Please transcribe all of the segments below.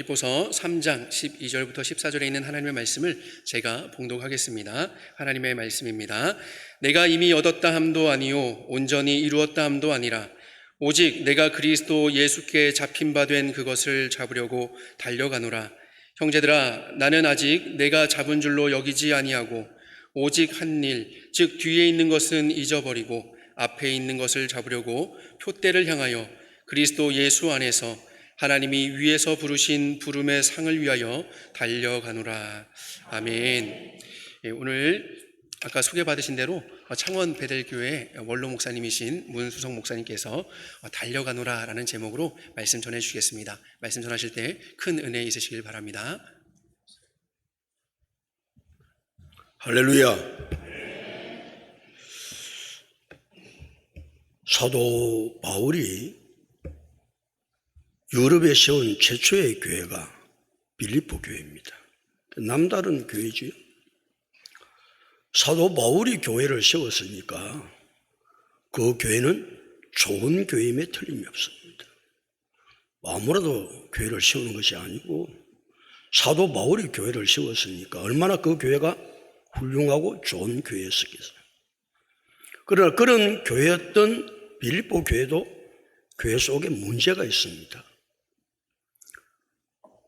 빌립보서 3장 12절부터 14절에 있는 하나님의 말씀을 제가 봉독하겠습니다. 하나님의 말씀입니다. 내가 이미 얻었다 함도 아니요 온전히 이루었다 함도 아니라 오직 내가 그리스도 예수께 잡힌 바 된 그것을 잡으려고 달려가노라. 형제들아, 나는 아직 내가 잡은 줄로 여기지 아니하고 오직 한 일, 즉 뒤에 있는 것은 잊어버리고 앞에 있는 것을 잡으려고 표대를 향하여 그리스도 예수 안에서 하나님이 위에서 부르신 부름의 상을 위하여 달려가노라. 아멘. 오늘 아까 소개받으신 대로 창원 베델교회 원로 목사님이신 문수성 목사님께서 달려가노라 라는 제목으로 말씀 전해주시겠습니다. 말씀 전하실 때 큰 은혜 있으시길 바랍니다. 할렐루야. 사도 바울이 유럽에 세운 최초의 교회가 빌립보 교회입니다. 남다른 교회지요. 사도 바울이 교회를 세웠으니까 그 교회는 좋은 교회임에 틀림이 없습니다. 아무라도 교회를 세우는 것이 아니고 사도 바울이 교회를 세웠으니까 얼마나 그 교회가 훌륭하고 좋은 교회였겠어요. 그러나 그런 교회였던 빌립보 교회도 교회 속에 문제가 있습니다.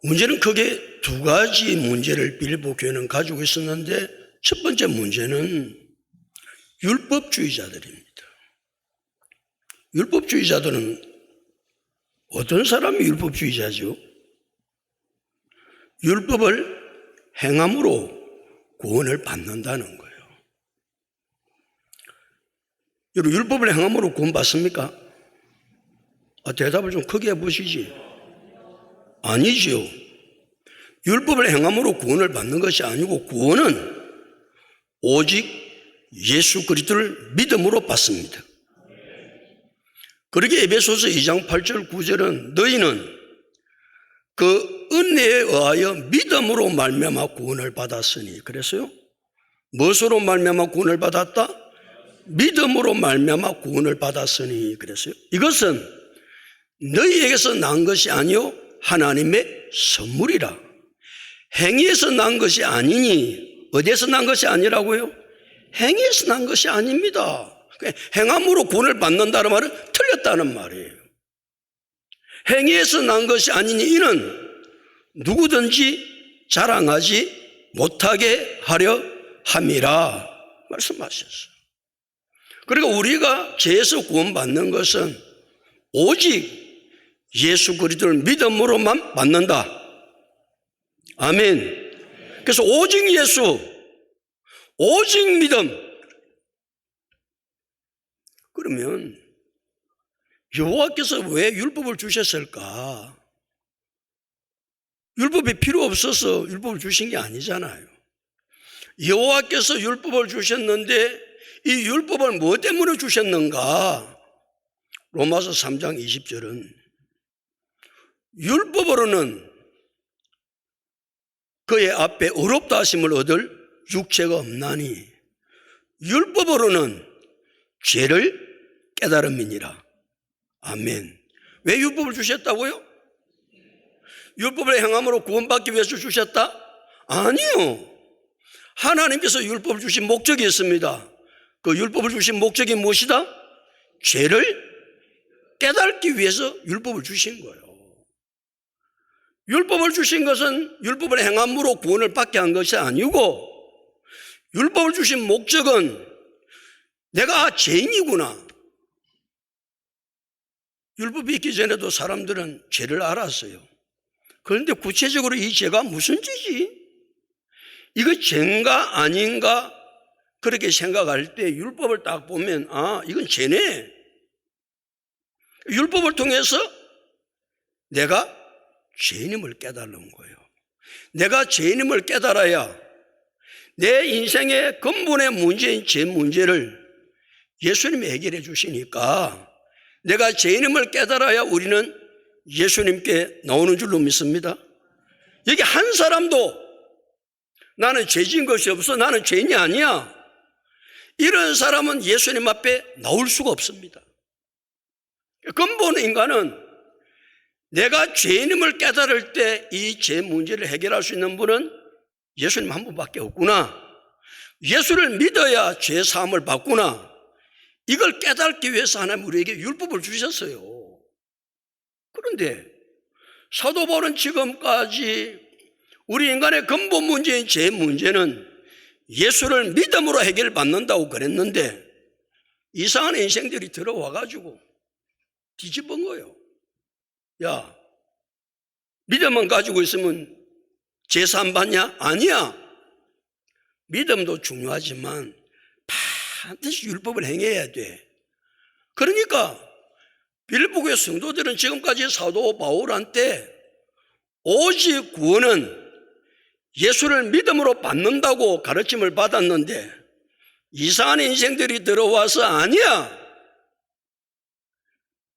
문제는 크게 두 가지 문제를 빌립보 교회는 가지고 있었는데, 첫 번째 문제는 율법주의자들입니다. 율법주의자들은 어떤 사람이 율법주의자죠? 율법을 행함으로 구원을 받는다는 거예요. 여러분, 율법을 행함으로 구원 받습니까? 대답을 좀 크게 해보시지. 아니지요. 율법을 행함으로 구원을 받는 것이 아니고 구원은 오직 예수 그리스도를 믿음으로 받습니다. 그러게 에베소서 2장 8절 9절은 너희는 그 은혜에 의하여 믿음으로 말미암아 구원을 받았으니, 그래서요, 무엇으로 말미암아 구원을 받았다? 믿음으로 말미암아 구원을 받았으니, 그래서요, 이것은 너희에게서 난 것이 아니요 하나님의 선물이라. 행위에서 난 것이 아니니, 어디에서 난 것이 아니라고요? 행위에서 난 것이 아닙니다. 행함으로 구원을 받는다는 말은 틀렸다는 말이에요. 행위에서 난 것이 아니니 이는 누구든지 자랑하지 못하게 하려 함이라 말씀하셨어요. 그러니까 우리가 죄에서 구원받는 것은 오직 예수 그리스도를 믿음으로만 받는다. 아멘. 그래서 오직 예수, 오직 믿음. 그러면 여호와께서 왜 율법을 주셨을까? 율법이 필요 없어서 율법을 주신 게 아니잖아요. 여호와께서 율법을 주셨는데 이 율법을 뭐 때문에 주셨는가? 로마서 3장 20절은 율법으로는 그의 앞에 의롭다 하심을 얻을 육체가 없나니 율법으로는 죄를 깨달음이니라. 아멘. 왜 율법을 주셨다고요? 율법을 행함으로 구원받기 위해서 주셨다? 아니요. 하나님께서 율법을 주신 목적이 있습니다. 그 율법을 주신 목적이 무엇이다? 죄를 깨닫기 위해서 율법을 주신 거예요. 율법을 주신 것은 율법을 행함으로 구원을 받게 한 것이 아니고, 율법을 주신 목적은 내가 죄인이구나. 율법이 있기 전에도 사람들은 죄를 알았어요. 그런데 구체적으로 이 죄가 무슨 죄지? 이거 죄인가 아닌가 그렇게 생각할 때 율법을 딱 보면 이건 죄네. 율법을 통해서 내가 죄인임을 깨달는 거예요. 내가 죄인임을 깨달아야 내 인생의 근본의 문제인 죄 문제를 예수님이 해결해 주시니까 내가 죄인임을 깨달아야 우리는 예수님께 나오는 줄로 믿습니다. 여기 한 사람도 나는 죄진 것이 없어, 나는 죄인이 아니야, 이런 사람은 예수님 앞에 나올 수가 없습니다. 근본 인간은 내가 죄인임을 깨달을 때 이 죄 문제를 해결할 수 있는 분은 예수님 한 분밖에 없구나. 예수를 믿어야 죄 사함을 받구나. 이걸 깨닫기 위해서 하나님 우리에게 율법을 주셨어요. 그런데 사도 바울은 지금까지 우리 인간의 근본 문제인 죄 문제는 예수를 믿음으로 해결받는다고 그랬는데 이상한 인생들이 들어와가지고 뒤집은 거예요. 야, 믿음만 가지고 있으면 죄 사함 받냐? 아니야. 믿음도 중요하지만 반드시 율법을 행해야 돼. 그러니까 빌립보교의 성도들은 지금까지 사도 바울한테 오직 구원은 예수를 믿음으로 받는다고 가르침을 받았는데 이상한 인생들이 들어와서 아니야.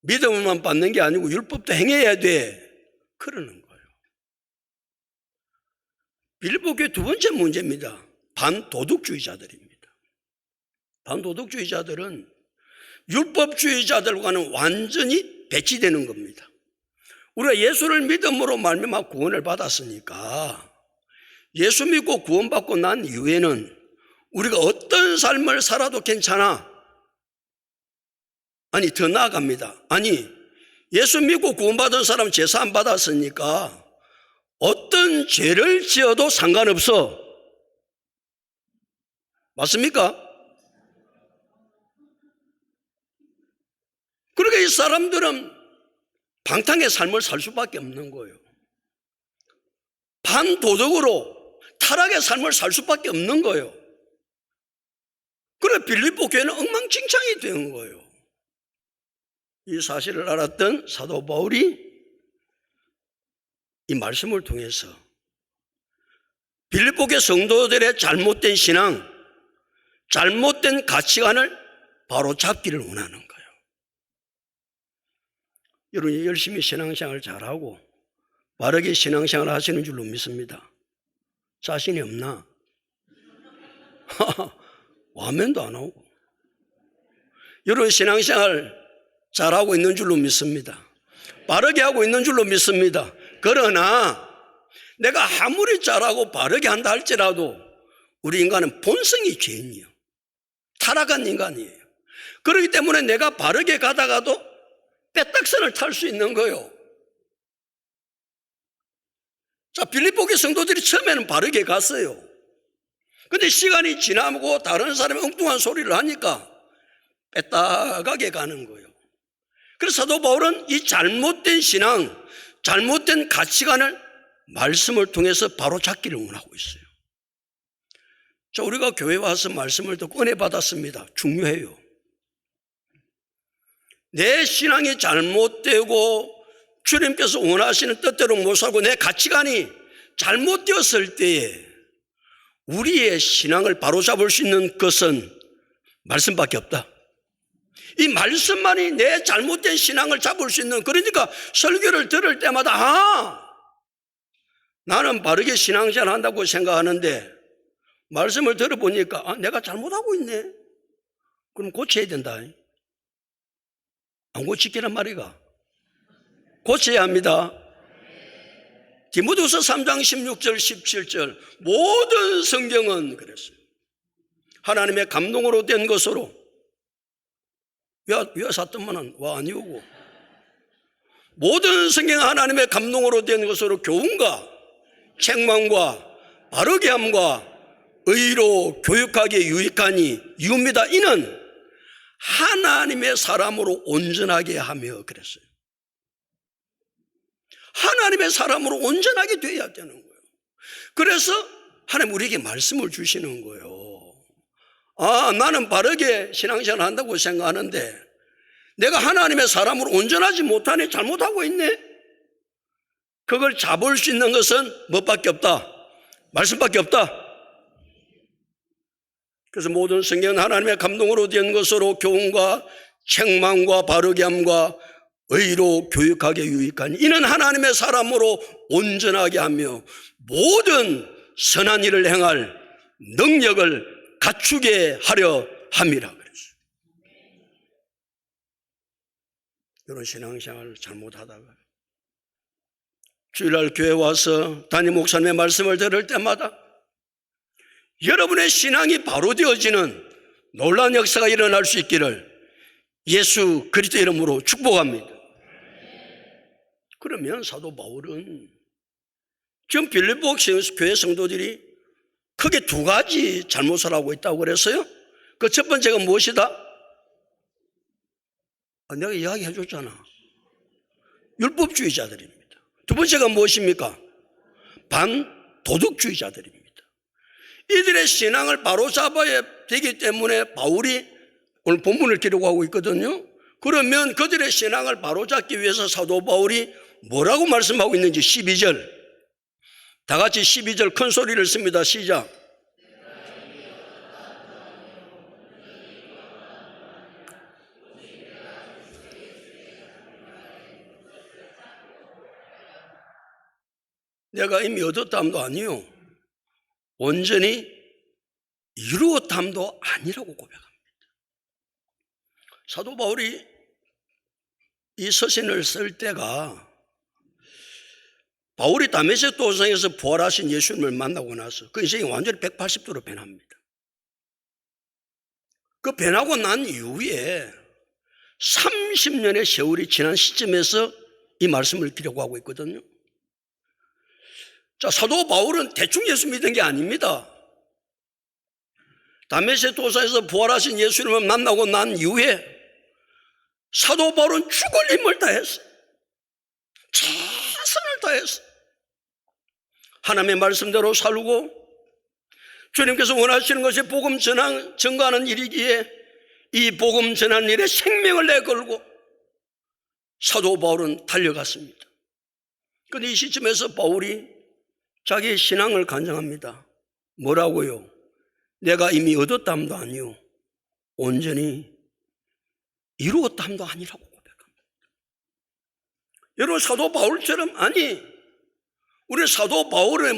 믿음만 받는 게 아니고 율법도 행해야 돼. 그러는 거예요. 빌립보교의 두 번째 문제입니다. 반도덕주의자들입니다. 반도덕주의자들은 율법주의자들과는 완전히 배치되는 겁니다. 우리가 예수를 믿음으로 말미암아 구원을 받았으니까 예수 믿고 구원받고 난 이후에는 우리가 어떤 삶을 살아도 괜찮아. 아니, 더 나아갑니다. 아니, 예수 믿고 구원받은 사람 제사 안 받았으니까 어떤 죄를 지어도 상관없어. 맞습니까? 그러니까 이 사람들은 방탕의 삶을 살 수밖에 없는 거예요. 반도덕으로 타락의 삶을 살 수밖에 없는 거예요. 그래 빌립보 교회는 엉망진창이 된 거예요. 이 사실을 알았던 사도 바울이 이 말씀을 통해서 빌립보 교회 성도들의 잘못된 신앙, 잘못된 가치관을 바로잡기를 원하는 거예요. 여러분이 열심히 신앙생활 잘하고 바르게 신앙생활 하시는 줄로 믿습니다. 자신이 없나? 와면도 안 하고. 여러분 신앙생활 잘하고 있는 줄로 믿습니다. 바르게 하고 있는 줄로 믿습니다. 그러나 내가 아무리 잘하고 바르게 한다 할지라도 우리 인간은 본성이 죄인이에요. 타락한 인간이에요. 그렇기 때문에 내가 바르게 가다가도 빼딱선을 탈 수 있는 거예요. 자, 빌립보 교회 성도들이 처음에는 바르게 갔어요. 근데 시간이 지나고 다른 사람이 엉뚱한 소리를 하니까 빼딱하게 가는 거예요. 그래서 사도 바울은 이 잘못된 신앙, 잘못된 가치관을 말씀을 통해서 바로잡기를 원하고 있어요. 자, 우리가 교회 와서 말씀을 듣고 은혜 받았습니다. 중요해요. 내 신앙이 잘못되고 주님께서 원하시는 뜻대로 못 살고 내 가치관이 잘못되었을 때에 우리의 신앙을 바로잡을 수 있는 것은 말씀밖에 없다. 이 말씀만이 내 잘못된 신앙을 잡을 수 있는, 그러니까 설교를 들을 때마다 나는 바르게 신앙생활 한다고 생각하는데 말씀을 들어보니까 내가 잘못하고 있네. 그럼 고쳐야 된다. 안 고치기란 말이가. 고쳐야 합니다. 디모데후서 3장 16절 17절 모든 성경은 그랬어요. 하나님의 감동으로 된 것으로 왜 샀더만은 와 아니오고 모든 성경은 하나님의 감동으로 된 것으로 교훈과 책망과 바르게 함과 의로 교육하기에 유익하니 이옵니다. 이는 하나님의 사람으로 온전하게 하며 그랬어요. 하나님의 사람으로 온전하게 되어야 되는 거예요. 그래서 하나님 우리에게 말씀을 주시는 거예요. 나는 바르게 신앙생활 한다고 생각하는데 내가 하나님의 사람으로 온전하지 못하네. 잘못하고 있네. 그걸 잡을 수 있는 것은 뭐밖에 없다? 말씀밖에 없다. 그래서 모든 성경은 하나님의 감동으로 된 것으로 교훈과 책망과 바르게 함과 의로 교육하게 유익하니 이는 하나님의 사람으로 온전하게 하며 모든 선한 일을 행할 능력을 갖추게 하려 함이라 그랬어요. 이런 신앙생활을 잘못하다가 주일날 교회 와서 담임 목사님의 말씀을 들을 때마다 여러분의 신앙이 바로 되어지는 놀라운 역사가 일어날 수 있기를 예수 그리스도 이름으로 축복합니다. 그러면 사도 바울은 지금 빌립보 교회 성도들이 크게 두 가지 잘못을 하고 있다고 그랬어요. 그 첫 번째가 무엇이다? 내가 이야기해 줬잖아. 율법주의자들입니다. 두 번째가 무엇입니까? 반도덕주의자들입니다. 이들의 신앙을 바로잡아야 되기 때문에 바울이 오늘 본문을 기록하고 있거든요. 그러면 그들의 신앙을 바로잡기 위해서 사도 바울이 뭐라고 말씀하고 있는지 12절 다 같이 12절 큰 소리를 씁니다. 시작. 내가 이미 얻었다함도 아니요 온전히 이루었다함도 아니라고 고백합니다. 사도 바울이 이 서신을 쓸 때가 바울이 다메섹 도상에서 부활하신 예수님을 만나고 나서 그 인생이 완전히 180도로 변합니다. 그 변하고 난 이후에 30년의 세월이 지난 시점에서 이 말씀을 기록하고 있거든요. 자, 사도 바울은 대충 예수 믿은 게 아닙니다. 다메섹 도상에서 부활하신 예수님을 만나고 난 이후에 사도 바울은 죽을 힘을 다했어요. 최선을 다했어. 하나님의 말씀대로 살고 주님께서 원하시는 것이 복음 전가하는 일이기에 이 복음 전하는 일에 생명을 내걸고 사도 바울은 달려갔습니다. 그런데 이 시점에서 바울이 자기의 신앙을 간증합니다. 뭐라고요? 내가 이미 얻었다함도 아니요 온전히 이루었다함도 아니라고 고백합니다. 여러분 사도 바울처럼 우리 사도 바울의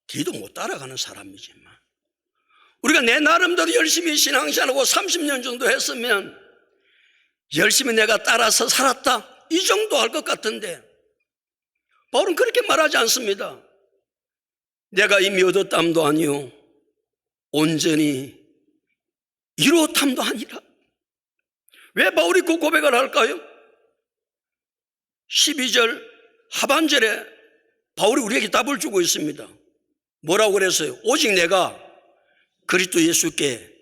뒤도 못 따라가는 사람이지만 우리가 내 나름대로 열심히 신앙생활하고 30년 정도 했으면 열심히 내가 따라서 살았다 이 정도 할 것 같은데 바울은 그렇게 말하지 않습니다. 내가 이미 얻었다함도 아니요 온전히 이루었다함도 아니라. 왜 바울이 그 고백을 할까요? 12절 하반절에 바울이 우리에게 답을 주고 있습니다. 뭐라고 그랬어요? 오직 내가 그리스도 예수께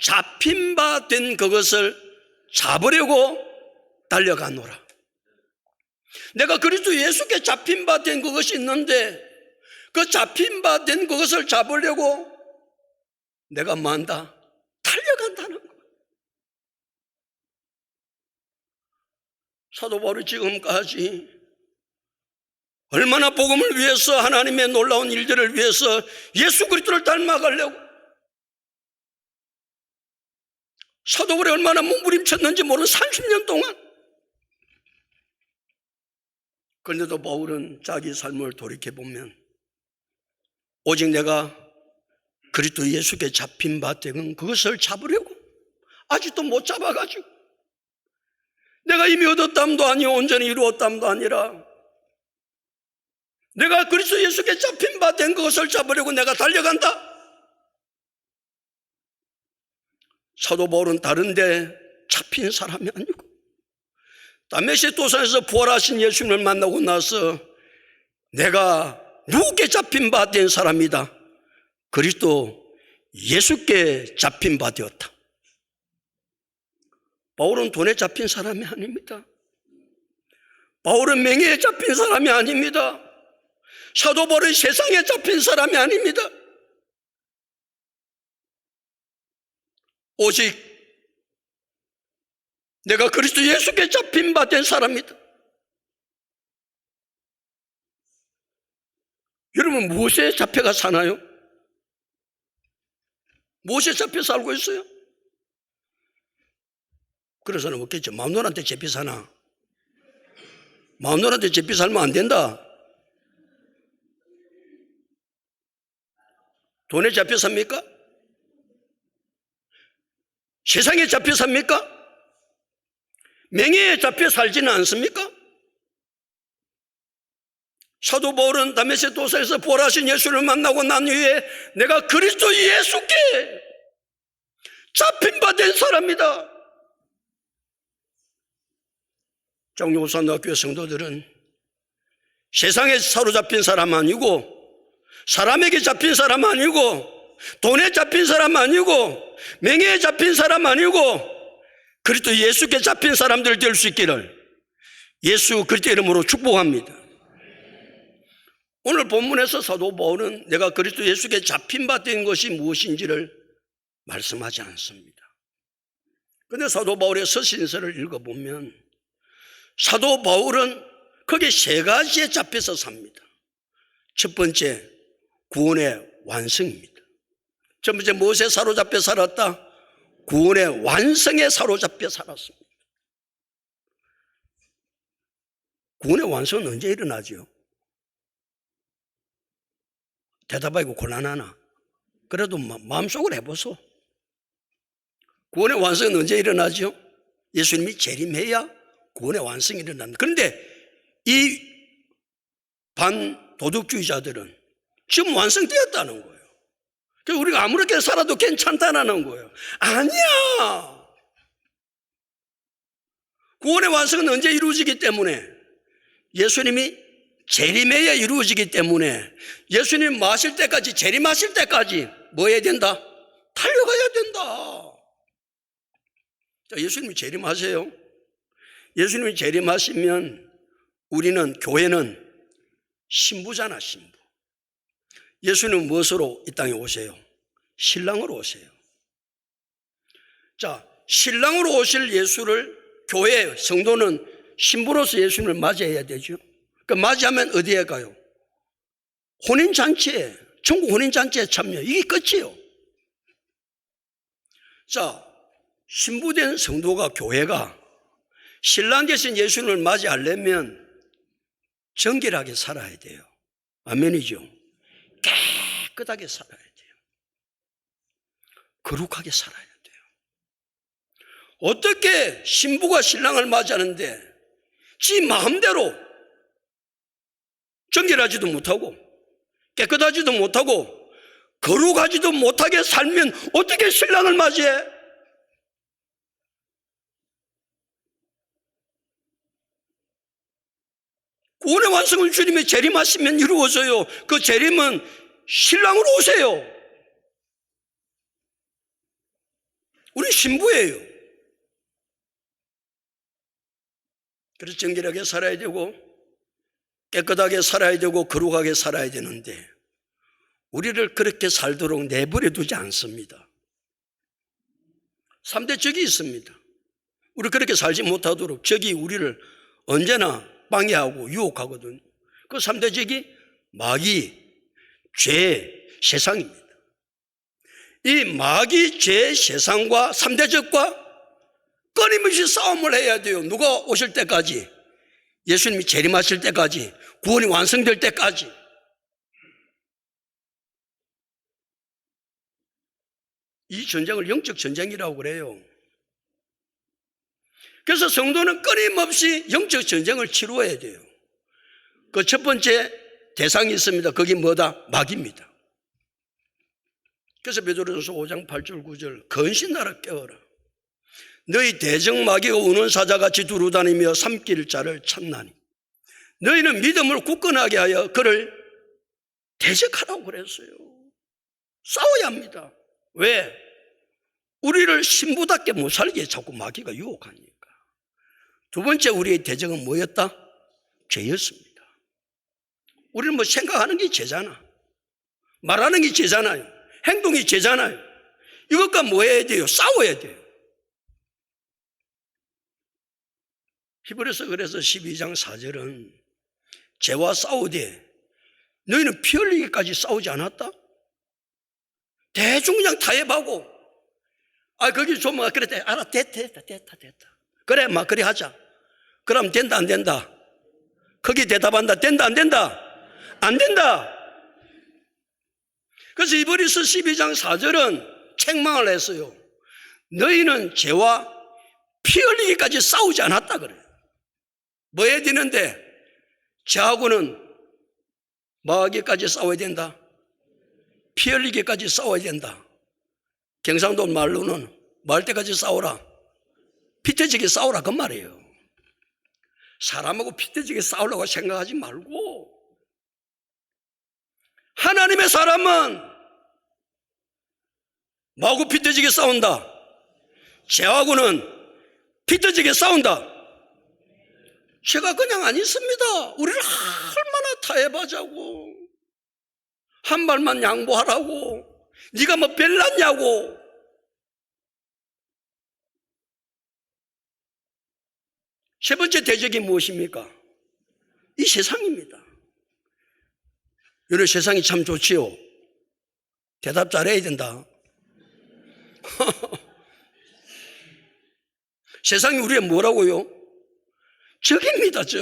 잡힌 바 된 그것을 잡으려고 달려가노라. 내가 그리스도 예수께 잡힌 바 된 그것이 있는데 그 잡힌 바 된 그것을 잡으려고 내가 뭐한다? 달려간다는 거예요. 사도 바울이 지금까지 얼마나 복음을 위해서 하나님의 놀라운 일들을 위해서 예수 그리스도를 닮아가려고 사도 바울이 얼마나 몸부림쳤는지 모르는 30년 동안. 그런데도 바울은 자기 삶을 돌이켜보면 오직 내가 그리스도 예수께 잡힌 바 된 그것을 잡으려고 아직도 못 잡아가지고 내가 이미 얻었담도 아니요 온전히 이루었담도 아니라 내가 그리스도 예수께 잡힌 바 된 그것을 잡으려고 내가 달려간다. 사도 바울은 다른데 잡힌 사람이 아니고 다메섹 도상에서 부활하신 예수님을 만나고 나서 내가 누구께 잡힌 바 된 사람이다. 그리스도 예수께 잡힌 바 되었다. 바울은 돈에 잡힌 사람이 아닙니다. 바울은 명예에 잡힌 사람이 아닙니다. 사도 바울은 세상에 잡힌 사람이 아닙니다. 오직 내가 그리스도 예수께 잡힌 바 된 사람이다. 여러분 무엇에 잡혀가 사나요? 무엇에 잡혀 살고 있어요? 그래서는 없겠죠. 마음놀한테 잡혀 사나? 마음놀한테 잡혀 살면 안 된다. 돈에 잡혀 삽니까? 세상에 잡혀 삽니까? 명예에 잡혀 살지는 않습니까? 사도 바울은 다메섹 도사에서 부활하신 예수를 만나고 난 후에 내가 그리스도 예수께 잡힌 바 된 사람이다. 장로산학교의 성도들은 세상에 사로잡힌 사람 아니고, 사람에게 잡힌 사람 아니고, 돈에 잡힌 사람 아니고, 명예에 잡힌 사람 아니고, 그리스도 예수께 잡힌 사람들 될 수 있기를 예수 그리스도 이름으로 축복합니다. 오늘 본문에서 사도 바울은 내가 그리스도 예수께 잡힌 바 된 것이 무엇인지를 말씀하지 않습니다. 그런데 사도 바울의 서신서를 읽어보면 사도 바울은 거기에 세 가지에 잡혀서 삽니다. 첫 번째, 구원의 완성입니다. 첫 번째, 무엇에 사로잡혀 살았다? 구원의 완성에 사로잡혀 살았습니다. 구원의 완성은 언제 일어나죠? 대답하기가 곤란하나? 그래도 마음속으로 해보소. 구원의 완성은 언제 일어나죠? 예수님이 재림해야 구원의 완성이 일어납니다. 그런데 이 반도덕주의자들은 지금 완성되었다는 거예요. 그래서 우리가 아무렇게 살아도 괜찮다는 거예요. 아니야. 구원의 완성은 언제 이루어지기 때문에? 예수님이 재림해야 이루어지기 때문에 예수님 마실 때까지, 재림하실 때까지 뭐 해야 된다? 달려가야 된다. 자, 예수님이 재림하세요. 예수님이 재림하시면 우리는, 교회는 신부잖아, 신부. 예수님은 무엇으로 이 땅에 오세요? 신랑으로 오세요. 자, 신랑으로 오실 예수를 교회, 성도는 신부로서 예수님을 맞이해야 되죠. 그 맞이하면 어디에 가요? 혼인잔치에, 천국 혼인잔치에 참여. 이게 끝이에요. 자, 신부된 성도가, 교회가 신랑 되신 예수님을 맞이하려면 정결하게 살아야 돼요. 아멘이죠. 깨끗하게 살아야 돼요. 거룩하게 살아야 돼요. 어떻게 신부가 신랑을 맞이하는데 지 마음대로 정결하지도 못하고 깨끗하지도 못하고 거룩하지도 못하게 살면 어떻게 신랑을 맞이해? 구원의 완성을 주님의 재림하시면 이루어져요. 그 재림은 신랑으로 오세요. 우리 신부예요. 그래서 정결하게 살아야 되고 깨끗하게 살아야 되고 거룩하게 살아야 되는데 우리를 그렇게 살도록 내버려 두지 않습니다. 3대 적이 있습니다. 우리 그렇게 살지 못하도록 적이 우리를 언제나 방해하고 유혹하거든요. 그 3대 적이 마귀, 죄, 세상입니다. 이 마귀, 죄, 세상과 3대 적과 끊임없이 싸움을 해야 돼요. 누가 오실 때까지, 예수님이 재림하실 때까지, 구원이 완성될 때까지. 이 전쟁을 영적 전쟁이라고 그래요. 그래서 성도는 끊임없이 영적 전쟁을 치루어야 돼요. 그 첫 번째 대상이 있습니다. 그게 뭐다? 마귀입니다. 그래서 베드로전서 5장 8절 9절 건신하라 깨어라. 너희 대적 마귀가 우는 사자같이 두루다니며 삼킬 자를 찾나니 너희는 믿음을 굳건하게 하여 그를 대적하라고 그랬어요. 싸워야 합니다. 왜? 우리를 신부답게 못 살게 자꾸 마귀가 유혹하니까. 두 번째 우리의 대적은 뭐였다? 죄였습니다. 우리는 뭐 생각하는 게 죄잖아. 말하는 게 죄잖아요. 행동이 죄잖아요. 이것과 뭐 해야 돼요? 싸워야 돼요. 히브리서 그래서 12장 4절은 죄와 싸우되 너희는 피 흘리기까지 싸우지 않았다? 대충 그냥 타협하고 거기 좀 그래 됐다 그래 막 그래 하자. 그럼 된다 안 된다? 거기 대답한다. 된다 안 된다? 안 된다. 그래서 히브리서 12장 4절은 책망을 했어요. 너희는 죄와 피 흘리기까지 싸우지 않았다 그래요. 뭐 해야 되는데? 죄하고는 뭐하기까지 싸워야 된다? 피 흘리기까지 싸워야 된다. 경상도 말로는 뭐 할 때까지 싸워라? 피 터지게 싸우라 그 말이에요. 사람하고 피 터지게 싸우려고 생각하지 말고, 하나님의 사람은 뭐하고 피 터지게 싸운다? 죄하고는 피 터지게 싸운다. 죄가 그냥 안 있습니다. 우리를 얼마나 타협하자고, 한 발만 양보하라고, 네가 뭐 별났냐고. 세 번째 대적이 무엇입니까? 이 세상입니다. 여러분, 세상이 참 좋지요? 대답 잘해야 된다. 세상이 우리의 뭐라고요? 적입니다, 적.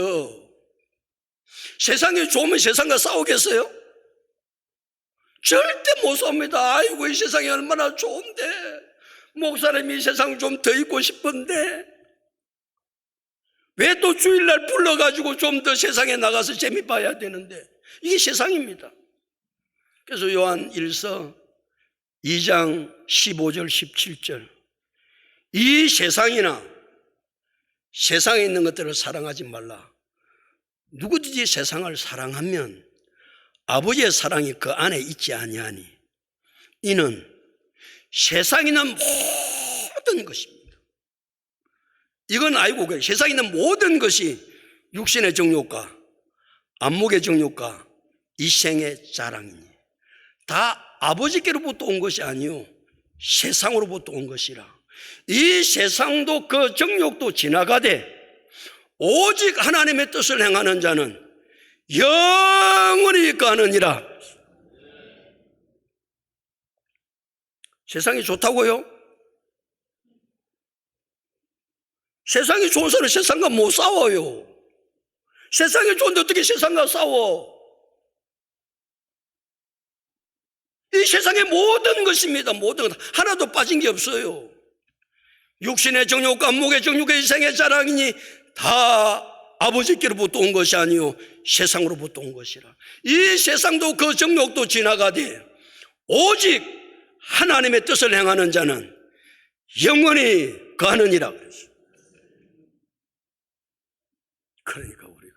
세상이 좋으면 세상과 싸우겠어요? 절대 못 싸웁니다. 아이고, 이 세상이 얼마나 좋은데, 목사님이 이 세상 좀 더 있고 싶은데, 왜 또 주일날 불러가지고 좀 더 세상에 나가서 재미 봐야 되는데, 이게 세상입니다. 그래서 요한 1서 2장 15절 17절, 이 세상이나 세상에 있는 것들을 사랑하지 말라. 누구든지 세상을 사랑하면 아버지의 사랑이 그 안에 있지 아니하니, 이는 세상에 있는 모든 것입니다. 이건 알고 계세요. 세상에 있는 모든 것이 육신의 정욕과 안목의 정욕과 이생의 자랑이니 다 아버지께로부터 온 것이 아니요 세상으로부터 온 것이라. 이 세상도 그 정욕도 지나가되 오직 하나님의 뜻을 행하는 자는 영원히 가느니라. 세상이 좋다고요? 세상이 좋은 사람은 세상과 못 싸워요. 세상이 좋은데 어떻게 세상과 싸워? 이 세상의 모든 것입니다. 모든 것 하나도 빠진 게 없어요. 육신의 정욕과 안목의 정욕과 이생의 자랑이니 다 아버지께로부터 온 것이 아니요 세상으로부터 온 것이라. 이 세상도 그 정욕도 지나가되 오직 하나님의 뜻을 행하는 자는 영원히 가느니라 그랬어요. 그러니까 우리가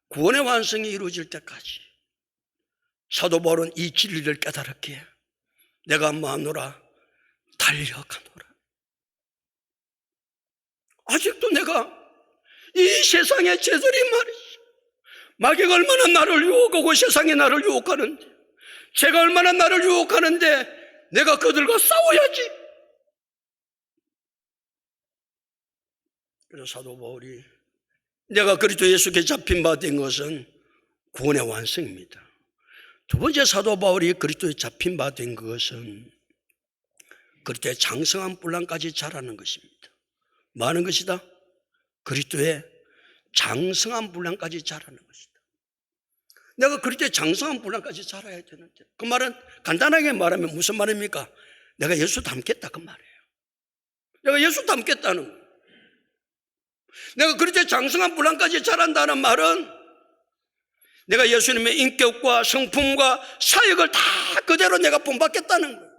구원의 완성이 이루어질 때까지 사도 바울은 이 진리를 깨달았기에 내가 마노라 달려가노라. 아직도 내가 이 세상의 죄들이 말이지, 마귀가 얼마나 나를 유혹하고 세상이 나를 유혹하는데, 죄가 얼마나 나를 유혹하는데 내가 그들과 싸워야지. 그래서 사도 바울이 내가 그리스도 예수께 잡힌 바 된 것은 구원의 완성입니다. 두 번째 사도 바울이 그리스도에 잡힌 바 된 것은 그리스도의 장성한 분량까지 자라는 것입니다. 뭐 하는 것이다? 그리스도의 장성한 분량까지 자라는 것이다. 내가 그리스도의 장성한 분량까지 자라야 되는데, 그 말은 간단하게 말하면 무슨 말입니까? 내가 예수 닮겠다 그 말이에요. 내가 예수 닮겠다는 거예요. 내가 그리스도의 장성한 분량까지 자란다는 말은 내가 예수님의 인격과 성품과 사역을 다 그대로 내가 본받겠다는 거예요.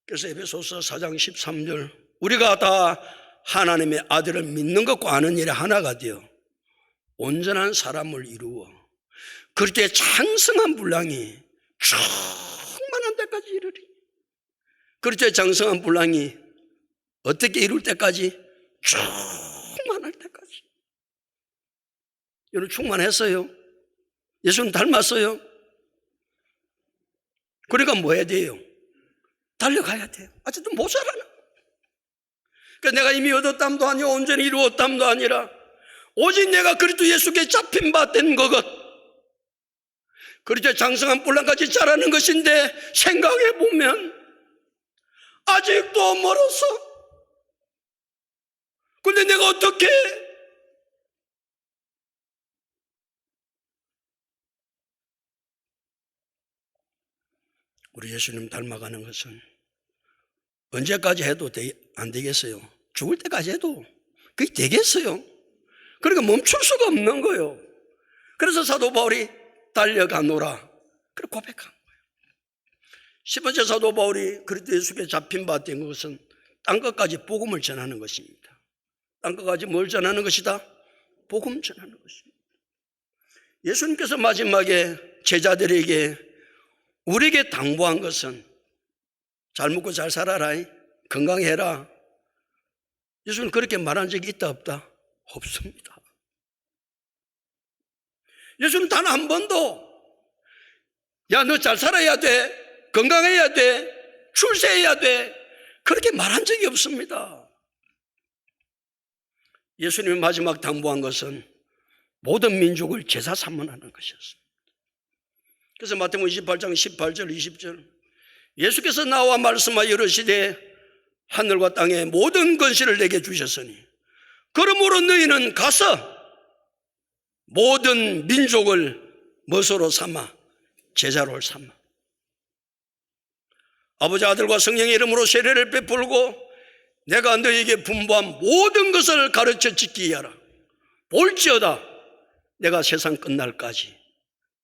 그래서 에베소서 4장 13절, 우리가 다 하나님의 아들을 믿는 것과 아는 일에 하나가 되어 온전한 사람을 이루어 그리스도의 장성한 분량이 충만한 데까지 이르리. 그리스도의 장성한 분량이 어떻게 이룰 때까지? 충만할 때까지. 여러분 충만했어요? 예수님 닮았어요? 그러니까 뭐 해야 돼요? 달려가야 돼요. 아직도 모자라는. 그러니까 내가 이미 얻었담도 아니고 온전히 이루었담도 아니라 오직 내가 그리스도 예수께 잡힌 바 된 것, 그리스도의 장성한 분량까지 자라는 것인데 생각해 보면 아직도 멀었어. 근데 내가 어떻게 우리 예수님 닮아가는 것은 언제까지 해도 안 되겠어요. 죽을 때까지 해도 그게 되겠어요. 그러니까 멈출 수가 없는 거예요. 그래서 사도 바울이 달려가노라 그렇게 고백한 거예요. 10번째 사도 바울이 그리스도 예수께 잡힌 바 된 것은 땅끝까지 복음을 전하는 것입니다. 땅끝까지 뭘 전하는 것이다? 복음 전하는 것입니다. 예수님께서 마지막에 제자들에게 우리에게 당부한 것은 잘 먹고 잘 살아라, 건강해라. 예수는 그렇게 말한 적이 있다 없다? 없습니다. 예수는 단 한 번도 야, 너 잘 살아야 돼, 건강해야 돼, 출세해야 돼, 그렇게 말한 적이 없습니다. 예수님이 마지막 당부한 것은 모든 민족을 제사 삼문하는 것이었습니다. 그래서 마태복음 28장 18절 20절 예수께서 나와 말씀하여 이르시되 하늘과 땅의 모든 권세를 내게 주셨으니 그러므로 너희는 가서 모든 민족을 무엇으로 삼아? 제자로 삼아. 아버지 아들과 성령의 이름으로 세례를 베풀고 내가 너희에게 분부한 모든 것을 가르쳐 지키게 하라. 볼지어다 내가 세상 끝날까지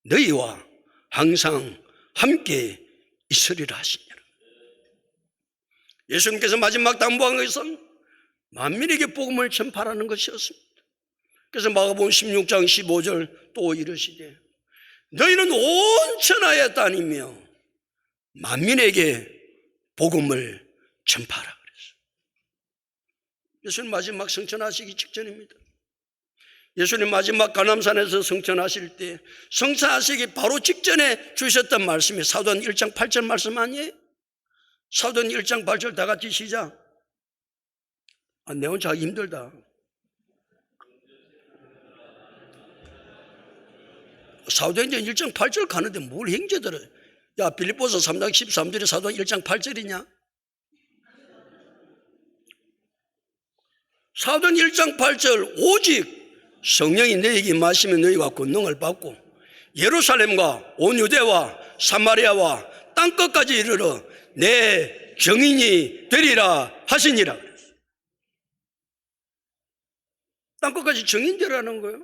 너희와 항상 함께 있으리라 하시니라. 예수님께서 마지막 당부한 것은 만민에게 복음을 전파하는 것이었습니다. 그래서 마가복음 16장 15절 또 이르시되 너희는 온 천하에 다니며 만민에게 복음을 전파하라 그랬어요. 예수님 마지막 성천하시기 직전입니다. 예수님 마지막 감람산에서 성천하실 때 성천하시기 바로 직전에 주셨던 말씀이 사도행 1장 8절 말씀 아니에요? 사도행 1장 8절 다 같이 시작. 내 혼자 하기 힘들다. 사도행전 1장 8절 가는데 뭘 형제들은 야 빌립보서 3장 13절에 사도행 1장 8절이냐? 사도행 1장 8절 오직 성령이 너희에게 임하시면 너희가 권능을 받고 예루살렘과 온 유대와 사마리아와 땅끝까지 이르러 내 증인이 되리라 하시니라. 땅끝까지 증인되라는 거예요.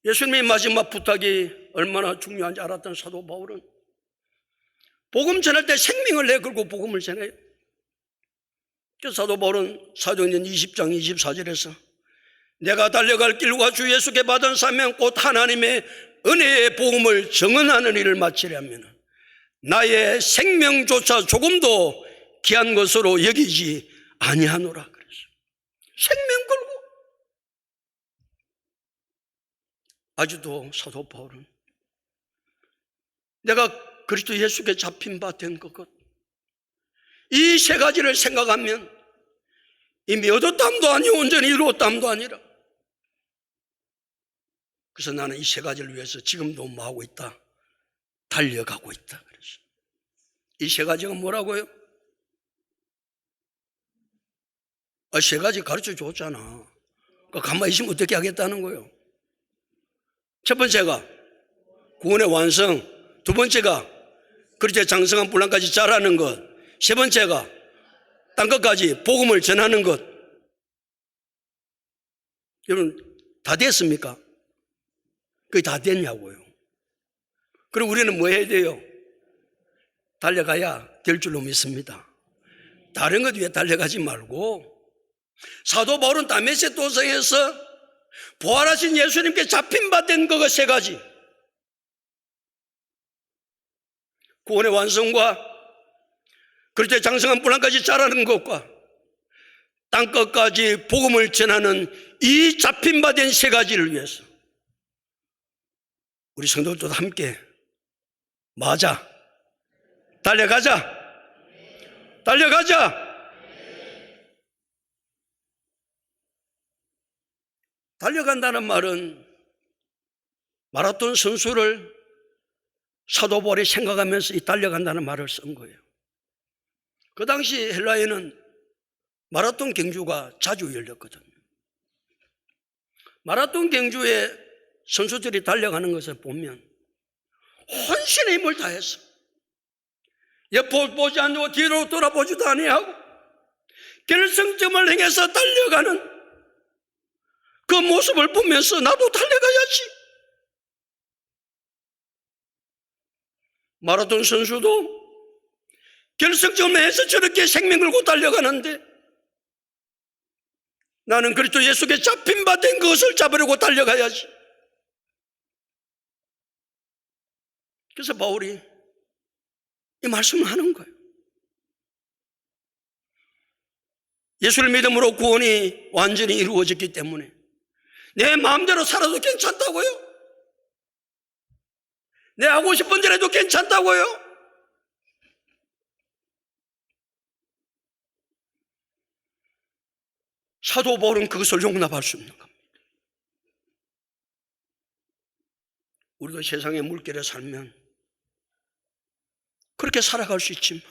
예수님의 마지막 부탁이 얼마나 중요한지 알았던 사도 바울은 복음 전할 때 생명을 내걸고 복음을 전해요. 그래서 사도 바울은 사도행전 20장 24절에서 내가 달려갈 길과 주 예수께 받은 사명 곧 하나님의 은혜의 복음을 증언하는 일을 마치려면 나의 생명조차 조금도 귀한 것으로 여기지 아니하노라 그랬어요. 생명 걸고 아직도 사도 바울은 내가 그리스도 예수께 잡힌 바 된 것 이 세 가지를 생각하면 이미 얻었담도 아니고 온전히 이루었담도 아니라 그래서 나는 이 세 가지를 위해서 지금도 뭐 하고 있다? 달려가고 있다. 그래서 이 세 가지가 뭐라고요? 세 가지 가르쳐 줬잖아. 그러니까 가만히 있으면 어떻게 하겠다는 거예요? 첫 번째가 구원의 완성, 두 번째가 그리스도의 장성한 분량까지 자라는 것, 세 번째가 땅끝까지 복음을 전하는 것. 여러분 다 됐습니까? 그게 다 됐냐고요. 그럼 우리는 뭐 해야 돼요? 달려가야 될 줄로 믿습니다. 다른 것 위해 달려가지 말고 사도 바울은 다메섹 도성에서 부활하신 예수님께 잡힌 바 된 것 세 가지, 구원의 완성과 그리스도의 장성한 분량까지 자라는 것과 땅끝까지 복음을 전하는 이 잡힌 바 된 세 가지를 위해서 우리 성도들도 함께 맞아 달려가자. 달려가자. 달려간다는 말은 마라톤 선수를 사도 바울이 생각하면서 이 달려간다는 말을 쓴 거예요. 그 당시 헬라에는 마라톤 경주가 자주 열렸거든요. 마라톤 경주에 선수들이 달려가는 것을 보면 혼신의 힘을 다해서 옆을 보지 않고 뒤로 돌아보지도 아니하고 결승점을 향해서 달려가는 그 모습을 보면서 나도 달려가야지. 마라톤 선수도 결승점에서 저렇게 생명 걸고 달려가는데 나는 그리스도 예수께 잡힌 바 된 것을 잡으려고 달려가야지. 그래서 바울이 이 말씀을 하는 거예요. 예수를 믿음으로 구원이 완전히 이루어졌기 때문에 내 마음대로 살아도 괜찮다고요? 내 하고 싶은 대로 해도 괜찮다고요? 사도 바울은 그것을 용납할 수 없는 겁니다. 우리도 세상의 물결에 살면 그렇게 살아갈 수 있지만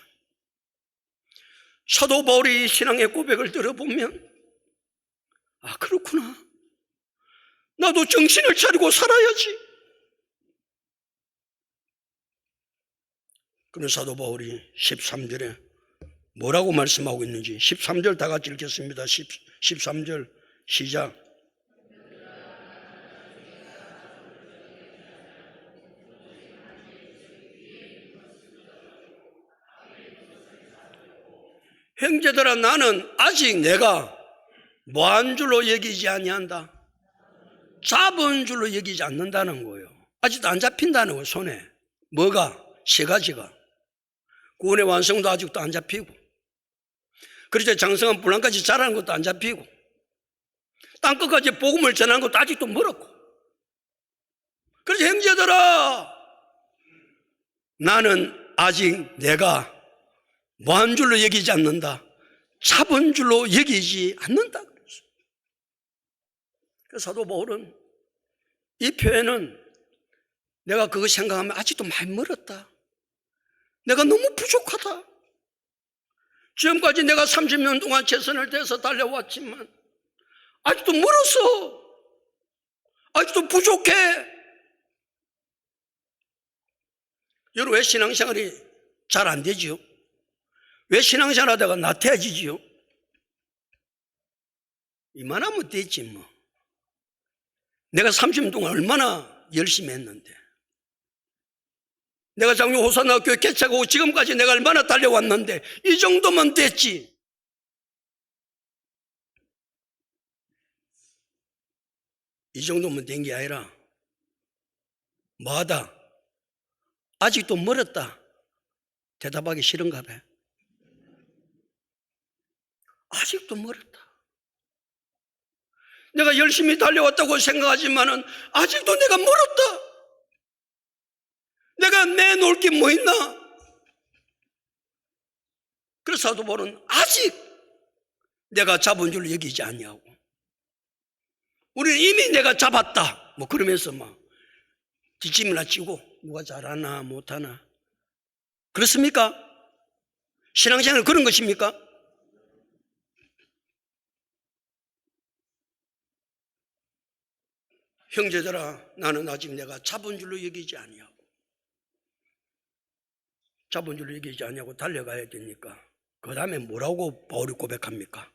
사도 바울이 신앙의 고백을 들어보면 아, 그렇구나. 나도 정신을 차리고 살아야지. 그런 사도 바울이 13절에 뭐라고 말씀하고 있는지 13절 다 같이 읽겠습니다. 13절 시작. 형제들아, 나는 아직 내가 뭐한 줄로 여기지 아니한다. 잡은 줄로 여기지 않는다는 거예요. 아직도 안 잡힌다는 거예요. 손에 뭐가? 세 가지가. 구원의 완성도 아직도 안 잡히고, 그렇죠, 장성한 분란까지 자라는 것도 안 잡히고, 땅끝까지 복음을 전하는 것도 아직도 멀었고. 그래서 형제들아, 나는 아직 내가 뭐한 줄로 여기지 않는다. 잡은 줄로 여기지 않는다. 그래서 사도 바울은 이 표현은 내가 그거 생각하면 아직도 많이 멀었다. 내가 너무 부족하다. 지금까지 내가 30년 동안 최선을 다해서 달려왔지만 아직도 멀었어. 아직도 부족해. 여러분, 왜 신앙생활이 잘 안 되지요? 왜 신앙생활 하다가 나태해지지요? 이만하면 됐지 뭐. 내가 30년 동안 얼마나 열심히 했는데, 내가 장로 호산나 교회 개척하고 지금까지 내가 얼마나 달려왔는데 이 정도면 됐지. 이 정도면 된 게 아니라 뭐하다? 아직도 멀었다. 대답하기 싫은가 봐. 아직도 멀었다. 내가 열심히 달려왔다고 생각하지만은 아직도 내가 멀었다. 내가 내놓을 게 뭐 있나? 그래서 사도 바울은 아직 내가 잡은 줄 여기지 아니하고, 우리는 이미 내가 잡았다 뭐 그러면서 막 뒷짐이나 치고 누가 잘하나 못하나, 그렇습니까? 신앙생활 그런 것입니까? 형제들아, 나는 아직 내가 잡은 줄로 여기지 아니하고, 잡은 줄로 여기지 아니하고 달려가야 되니까 그 다음에 뭐라고 바울이 고백합니까?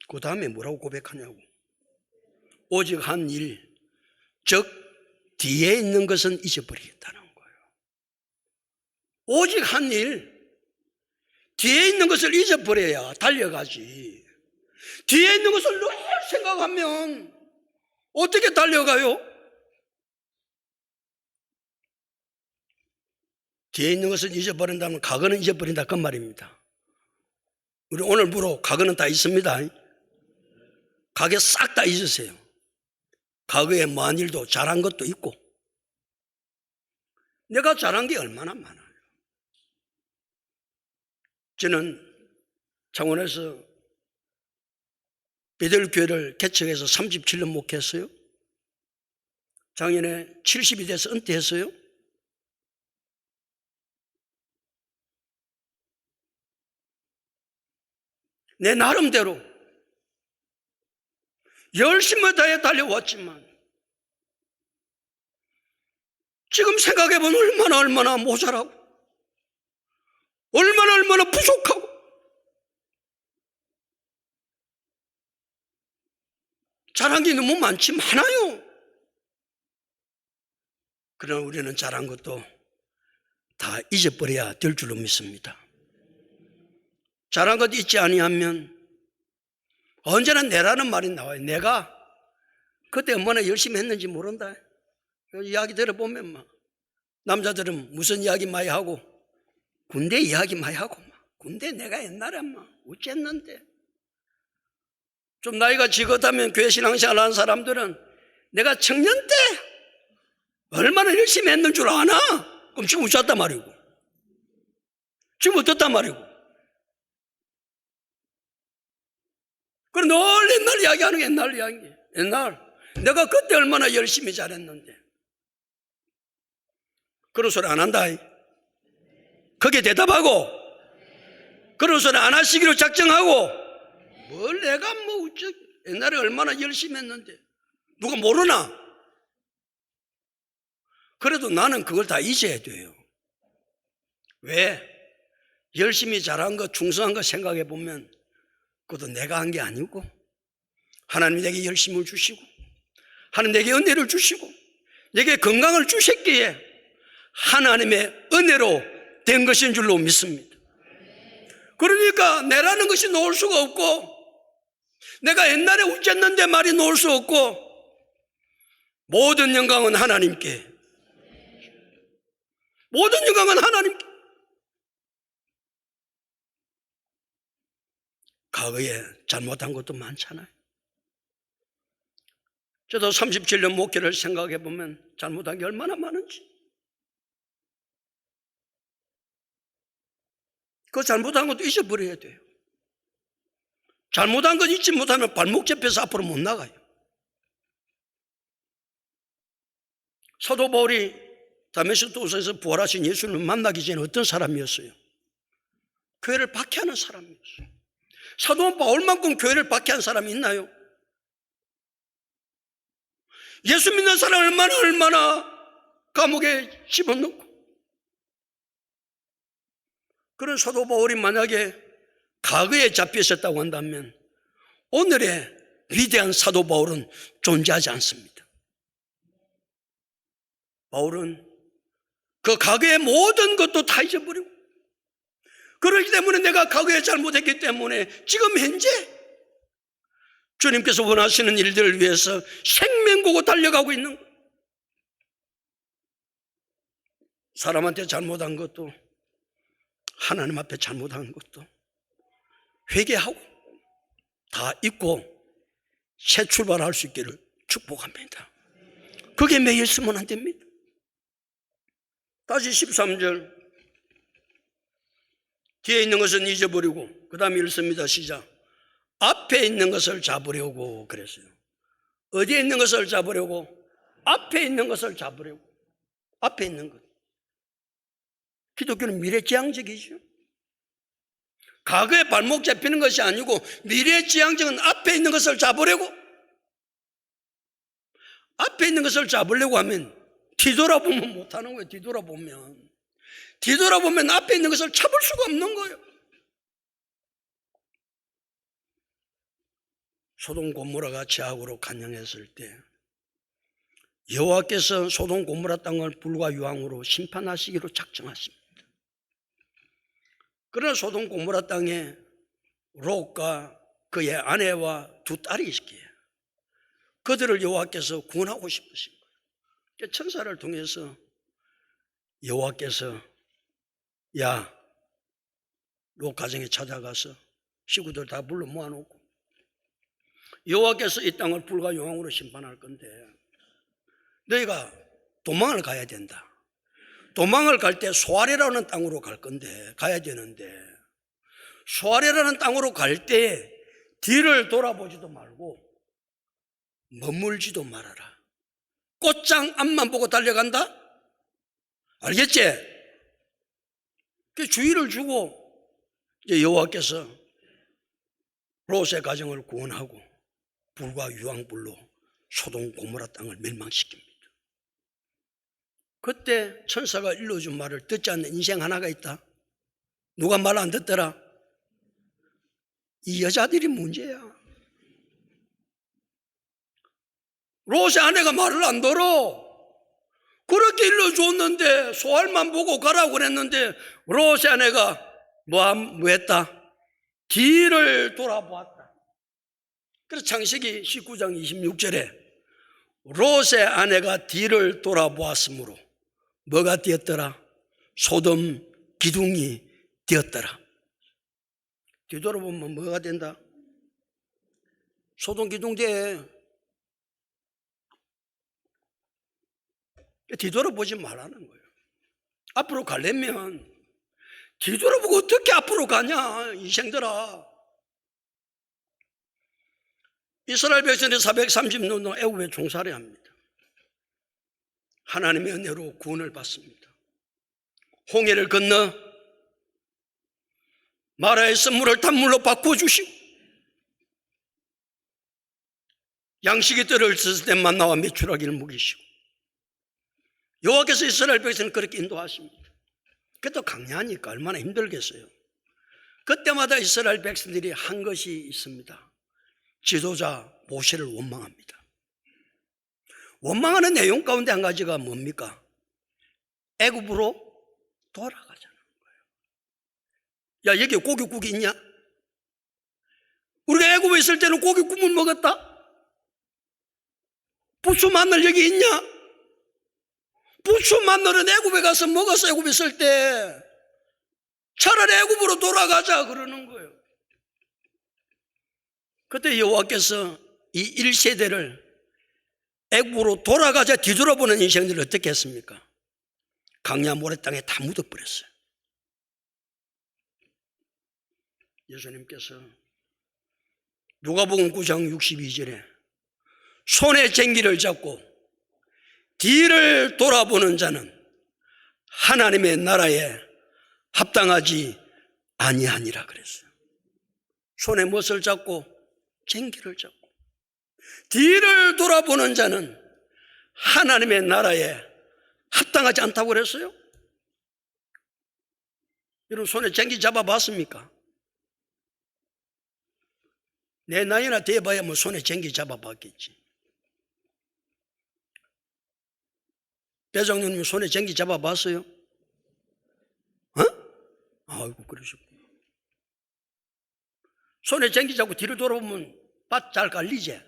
그 다음에 뭐라고 고백하냐고. 오직 한 일, 즉 뒤에 있는 것은 잊어버리겠다는 거예요. 오직 한 일, 뒤에 있는 것을 잊어버려야 달려가지. 뒤에 있는 것을 늘 생각하면 어떻게 달려가요? 뒤에 있는 것을 잊어버린다면 과거는 잊어버린다 그 말입니다. 우리 오늘부로 과거는 다 있습니다. 과거 싹 다 잊으세요. 과거에 뭐한 일도 잘한 것도 있고, 내가 잘한 게 얼마나 많아요. 저는 창원에서 베델교회를 개척해서 37년 목회했어요. 작년에 70이 돼서 은퇴했어요. 내 나름대로 열심히 다해 달려왔지만 지금 생각해보면 얼마나 모자라고, 얼마나 부족하고, 잘한 게 너무 많아요. 그러나 우리는 잘한 것도 다 잊어버려야 될 줄로 믿습니다. 잘한 것 잊지 아니하면 언제나 내라는 말이 나와요. 내가 그때 얼마나 열심히 했는지 모른다. 이야기 들어보면 막 남자들은 무슨 이야기 많이 하고 군대 이야기 많이 하고 막 군대 내가 옛날에 막 어쨌는데, 좀 나이가 지긋하면 교회 신앙생활 하는 사람들은 내가 청년 때 얼마나 열심히 했는 줄 아나? 그럼 지금 웃었단 말이고, 지금 어떻단 말이고. 그럼 늘 옛날 이야기하는 게 옛날 이야기. 옛날 내가 그때 얼마나 열심히 잘했는데. 그런 소리 안 한다. 거기에 대답하고, 그런 소리 안 하시기로 작정하고, 뭘 내가 뭐 옛날에 얼마나 열심히 했는데 누가 모르나? 그래도 나는 그걸 다 잊어야 돼요. 왜? 열심히 잘한 거, 충성한 거 생각해 보면 그것도 내가 한 게 아니고 하나님이 내게 열심을 주시고 하나님 내게 은혜를 주시고 내게 건강을 주셨기에 하나님의 은혜로 된 것인 줄로 믿습니다. 그러니까 내라는 것이 놓을 수가 없고, 내가 옛날에 웃겼는데 말이 놓을 수 없고, 모든 영광은 하나님께, 모든 영광은 하나님께. 과거에 잘못한 것도 많잖아요. 저도 37년 목회를 생각해 보면 잘못한 게 얼마나 많은지. 그 잘못한 것도 잊어버려야 돼요. 잘못한 것 잊지 못하면 발목 잡혀서 앞으로 못 나가요. 사도 바울이 다메섹 도서에서 부활하신 예수님을 만나기 전에 어떤 사람이었어요? 교회를 박해하는 사람이었어요. 사도 바울만큼 교회를 박해한 사람이 있나요? 예수 믿는 사람 얼마나 감옥에 집어넣고. 그런 사도 바울이 만약에 과거에 잡혀 있었다고 한다면 오늘의 위대한 사도 바울은 존재하지 않습니다. 바울은 그 과거의 모든 것도 다 잊어버리고, 그렇기 때문에 내가 과거에 잘못했기 때문에 지금 현재 주님께서 원하시는 일들을 위해서 생명고고 달려가고 있는 거예요. 사람한테 잘못한 것도 하나님 앞에 잘못한 것도 회개하고 다 잊고 새 출발할 수 있기를 축복합니다. 그게 매일 쓰면 안 됩니다. 다시 13절, 뒤에 있는 것은 잊어버리고, 그 다음에 읽습니다. 시작. 앞에 있는 것을 잡으려고 그랬어요. 어디에 있는 것을 잡으려고? 앞에 있는 것을 잡으려고. 앞에 있는 것. 기독교는 미래지향적이죠. 과거에 발목 잡히는 것이 아니고 미래지향적은 앞에 있는 것을 잡으려고. 앞에 있는 것을 잡으려고 하면 뒤돌아보면 못하는 거예요. 뒤돌아보면 앞에 있는 것을 잡을 수가 없는 거예요. 소돔 고모라가 죄악으로 간영했을 때 여호와께서 소돔 고모라 땅을 불과 유황으로 심판하시기로 작정하십니다. 그러나 소돔 고모라 땅에 롯과 그의 아내와 두 딸이 있기에 그들을 여호와께서 구원하고 싶으신 거예요. 천사를 통해서 여호와께서 야, 롯 가정에 찾아가서 식구들 다 불러 모아놓고 여호와께서 이 땅을 불과 유황으로 심판할 건데 너희가 도망을 가야 된다. 도망을 갈 때 소아레라는 땅으로 갈 건데, 가야 되는데 소아레라는 땅으로 갈 때 뒤를 돌아보지도 말고 머물지도 말아라. 꽃장 앞만 보고 달려간다? 알겠지? 그 주의를 주고 이제 여호와께서 롯의 가정을 구원하고 불과 유황불로 소돔 고모라 땅을 멸망시킵니다. 그때 천사가 일러준 말을 듣지 않는 인생 하나가 있다. 누가 말 안 듣더라? 이 여자들이 문제야. 롯의 아내가 말을 안 들어. 그렇게 일러줬는데 소알만 보고 가라고 그랬는데 롯의 아내가 뭐 했다? 뒤를 돌아보았다. 그래서 창세기 19장 26절에 롯의 아내가 뒤를 돌아보았으므로 뭐가 되었더라? 소돔 기둥이 되었더라. 뒤돌아보면 뭐가 된다? 소돔 기둥 돼. 뒤돌아보지 말라는 거예요. 앞으로 가려면 뒤돌아보고 어떻게 앞으로 가냐, 인생들아. 이스라엘 백성이 430년 동안 애굽에 종살이 합니다. 하나님의 은혜로 구원을 받습니다. 홍해를 건너 마라에서 물을 단물로 바꿔주시고 양식이 떨어졌을 때 만나와 메추라기를 먹이시고 여호와께서 이스라엘 백성을 그렇게 인도하십니다. 그것도 강야하니까 얼마나 힘들겠어요. 그때마다 이스라엘 백성들이 한 것이 있습니다. 지도자 모세를 원망합니다. 원망하는 내용 가운데 한 가지가 뭡니까? 애굽으로 돌아가자는 거예요. 야, 여기 고깃국이 있냐? 우리가 애굽에 있을 때는 고깃국을 먹었다? 부추 마늘 여기 있냐? 부추 마늘은 애굽에 가서 먹었어. 애굽에 있을 때 차라리 애굽으로 돌아가자 그러는 거예요. 그때 여호와께서 이 1세대를 애굽으로 돌아가자 뒤돌아보는 인생들을 어떻게 했습니까? 강야 모래 땅에 다 묻어버렸어요. 예수님께서 누가복음 9장 62절에 손에 쟁기를 잡고 뒤를 돌아보는 자는 하나님의 나라에 합당하지 아니하니라 그랬어요. 손에 무엇을 잡고? 쟁기를 잡고 뒤를 돌아보는 자는 하나님의 나라에 합당하지 않다고 그랬어요. 여러분 손에 쟁기 잡아봤습니까? 내 나이나 돼봐야 뭐 손에 쟁기 잡아봤겠지. 배장님은 손에 쟁기 잡아봤어요? 아이고 그러셨구나. 손에 쟁기 잡고 뒤를 돌아보면 밭 잘 갈리지?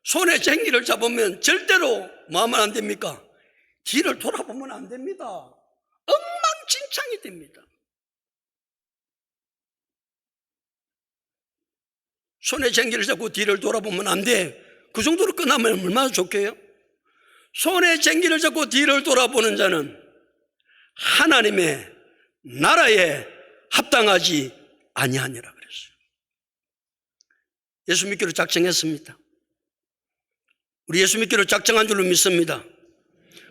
손에 쟁기를 잡으면 절대로 뭐 하면 안 됩니까? 뒤를 돌아보면 안 됩니다. 엉망진창이 됩니다. 손에 쟁기를 잡고 뒤를 돌아보면 안 돼. 그 정도로 끝나면 얼마나 좋게요? 손에 쟁기를 잡고 뒤를 돌아보는 자는 하나님의 나라에 합당하지 아니하니라 그랬어요. 예수 믿기로 작정했습니다. 우리 예수 믿기로 작정한 줄로 믿습니다.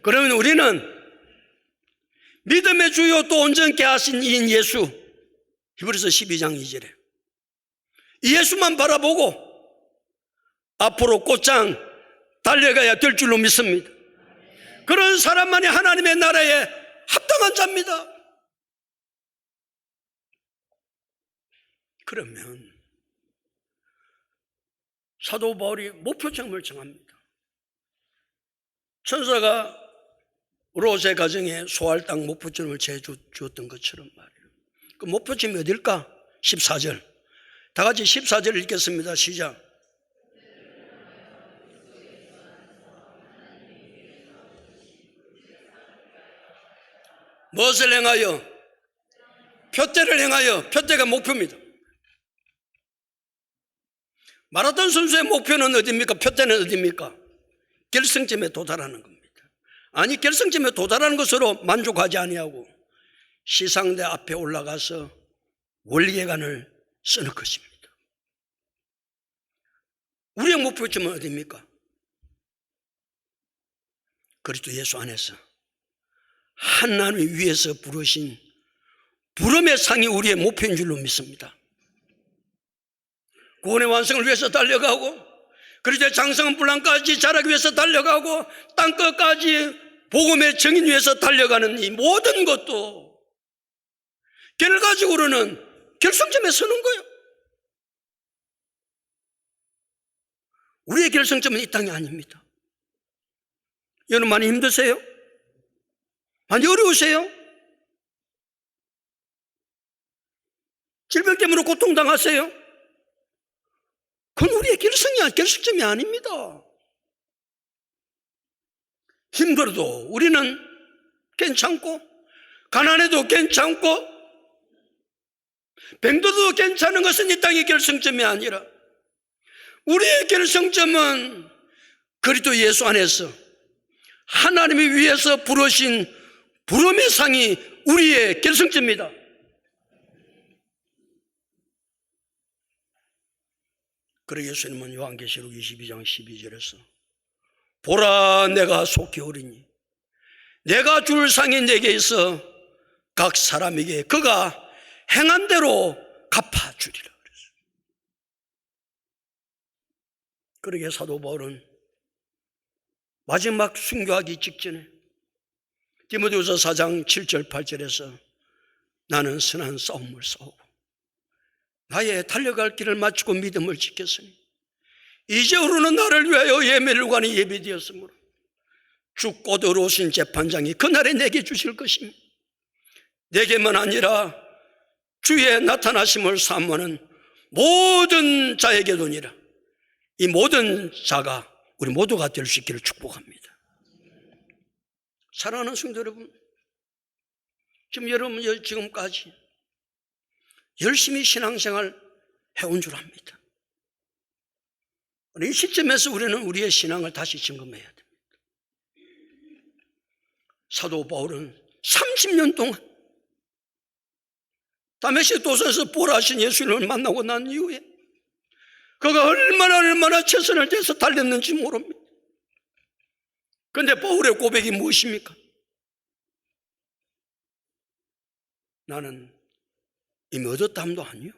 그러면 우리는 믿음의 주요 또 온전케 하신 이인 예수, 히브리서 12장 2절에 이 예수만 바라보고 앞으로 곧장 달려가야 될 줄로 믿습니다. 그런 사람만이 하나님의 나라에 합당한 자입니다. 그러면 사도 바울이 목표점을 정합니다. 천사가 롯의 가정에 소할 땅 목표점을 주었던 것처럼 말이에요. 그 목표점이 어딜까? 14절. 다 같이 14절을 읽겠습니다. 시작. 무엇을 행하여? 표대를 행하여. 표대가 목표입니다. 마라톤 선수의 목표는 어디입니까? 표대는 어디입니까? 결승점에 도달하는 겁니다. 아니 결승점에 도달하는 것으로 만족하지 아니하고 시상대 앞에 올라가서 원리계관을 쓰는 것입니다. 우리의 목표점은 어디입니까? 그리스도 예수 안에서 하나님 위에서 부르신 부름의 상이 우리의 목표인 줄로 믿습니다. 구원의 완성을 위해서 달려가고 그리스도의 장성한 분량까지 자라기 위해서 달려가고 땅끝까지 복음의 정인 위해서 달려가는 이 모든 것도 결과적으로는 결승점에 서는 거예요. 우리의 결승점은 이 땅이 아닙니다. 여러분 많이 힘드세요? 많이 어려우세요? 질병 때문에 고통당하세요? 그건 우리의 결승점이 아닙니다. 힘들어도 우리는 괜찮고, 가난해도 괜찮고, 병들어도 괜찮은 것은 이 땅의 결승점이 아니라 우리의 결승점은 그리스도 예수 안에서 하나님이 위해서 부르신 부름의 상이 우리의 결승점입니다. 그러고 예수님은 요한계시록 22장 12절에서 보라 내가 속히 오리니 내가 줄 상이 내게 있어 각 사람에게 그가 행한 대로 갚아주리라 그랬어요. 그러게 사도 바울은 마지막 순교하기 직전에 디모데후서 4장 7절 8절에서 나는 선한 싸움을 싸우고 나의 달려갈 길을 마치고 믿음을 지켰으니 이제후로는 나를 위하여 예매일관이 예비되었으므로 주 곧 어려우신 재판장이 그날에 내게 주실 것입니다. 내게만 아니라 주의 나타나심을 사모하는 모든 자에게도니라. 이 모든 자가 우리 모두가 될 수 있기를 축복합니다. 사랑하는 성도 여러분, 여러분 지금까지 열심히 신앙생활 해온 줄 압니다. 이 시점에서 우리는 우리의 신앙을 다시 점검해야 됩니다. 사도 바울은 30년 동안 다메섹 도서에서 부활하신 예수님을 만나고 난 이후에 그가 얼마나 최선을 다해서 달렸는지 모릅니다. 그런데 바울의 고백이 무엇입니까? 나는 이미 얻었다함도 아니요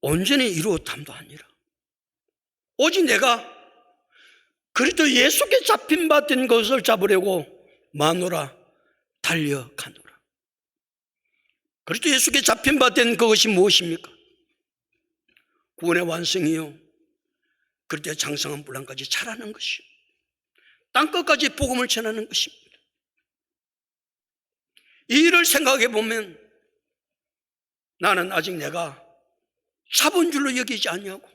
온전히 이루었다함도 아니라 오직 내가 그리스도 예수께 잡힌 바 된 것을 잡으려고 마노라 달려가노라. 그리스도 예수께 잡힌 바 된 그것이 무엇입니까? 구원의 완성이요 그리스도의 장성한 분량까지 자라는 것이요 땅끝까지 복음을 전하는 것입니다. 이 일을 생각해 보면 나는 아직 내가 잡은 줄로 여기지 아니하고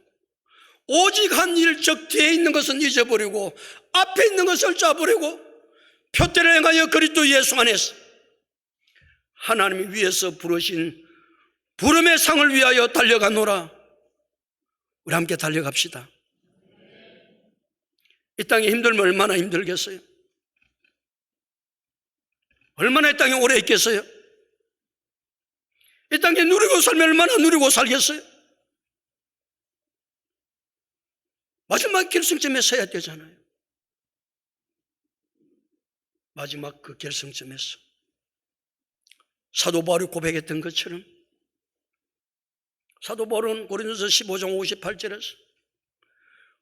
오직 한 일 즉 뒤에 있는 것은 잊어버리고 앞에 있는 것을 잡으려고 표대를 행하여 그리스도 예수 안에서 하나님이 위에서 부르신 부름의 상을 위하여 달려가노라. 우리 함께 달려갑시다. 이 땅에 힘들면 얼마나 힘들겠어요? 얼마나 이 땅에 오래 있겠어요? 이 땅에 누리고 살면 얼마나 누리고 살겠어요? 마지막 결승점에 서야 되잖아요. 마지막 그 결승점에서 사도 바울이 고백했던 것처럼 사도 바울은 고린도서 15장 58절에서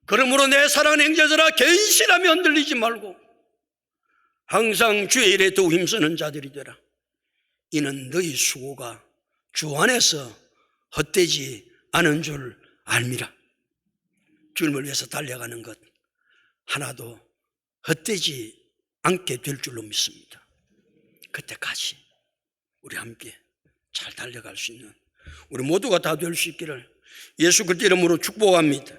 그러므로 내 사랑하는 형제들아 견실하며 흔들리지 말고 항상 주의 일에 더욱 힘쓰는 자들이 되라. 이는 너희 수고가 주 안에서 헛되지 않은 줄 알미라. 주님을 위해서 달려가는 것 하나도 헛되지 않게 될 줄로 믿습니다. 그때까지 우리 함께 잘 달려갈 수 있는 우리 모두가 다 될 수 있기를 예수 그리스도 이름으로 축복합니다.